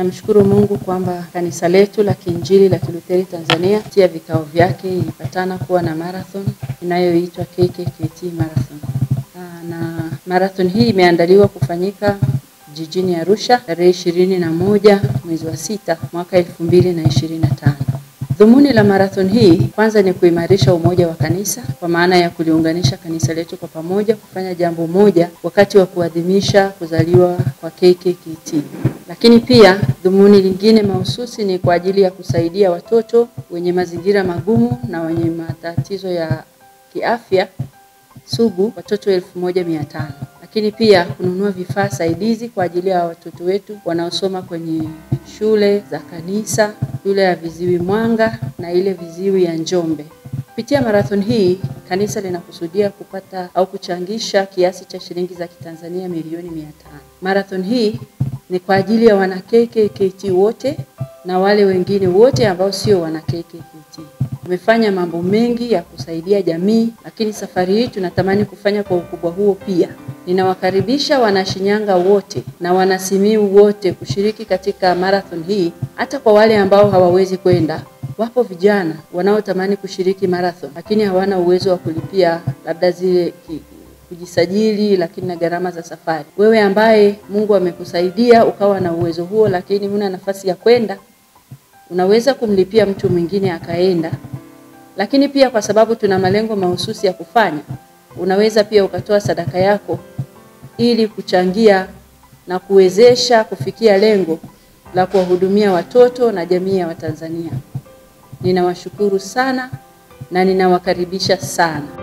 Namshukuru Mungu kwamba kanisa letu la Kiinjili la Kilutheri Tanzania kupitia vikao vyake ilipatana kuwa na marathon inayoitwa KKKT Marathon. Na marathon hii imeandaliwa kufanyika jijini Arusha tarehe 21 mwezi wa 6 mwaka 2025. Dhumuni la marathon hii kwanza ni kuimarisha umoja wa kanisa kwa maana ya kuliunganisha kanisa letu kwa pamoja kufanya jambo moja wakati wa kuadhimisha kuzaliwa kwa KKKT. Lakini pia dhumuni lingine mahususi ni kwa ajili ya kusaidia watoto wenye mazingira magumu na wenye matatizo ya kiafya sugu, watoto 1500. Lakini pia kununua vifaa saidizi kwa ajili ya watoto wetu wanaosoma kwenye shule za kanisa, shule ya Viziwi Mwanga na ile Viziwi ya Njombe. Kupitia marathon hii kanisa linakusudia kupata au kuchangisha kiasi cha shilingi za Kitanzania milioni 500. Marathon hii ni kwa ajili ya wana KKKT wote na wale wengine wote ambao sio wana KKKT. Tumefanya mambo mengi ya kusaidia jamii, lakini safari hii tunatamani kufanya kwa ukubwa huo pia. Ninawakaribisha wanashinyanga wote na wanasimiu wote kushiriki katika marathon hii. Hata kwa wale ambao hawawezi kwenda, wapo vijana wanaotamani kushiriki marathon lakini hawana uwezo wa kulipia labda zile kujisajili lakini na gharama za safari. Wewe ambaye Mungu amekusaidia ukawa na uwezo huo lakini huna nafasi ya kwenda, unaweza kumlipia mtu mwingine akaenda. Lakini pia kwa sababu tuna malengo mahususi ya kufanya, unaweza pia ukatoa sadaka yako ili kuchangia na kuwezesha kufikia lengo la kuwahudumia watoto na jamii ya Watanzania. Ninawashukuru sana na ninawakaribisha sana.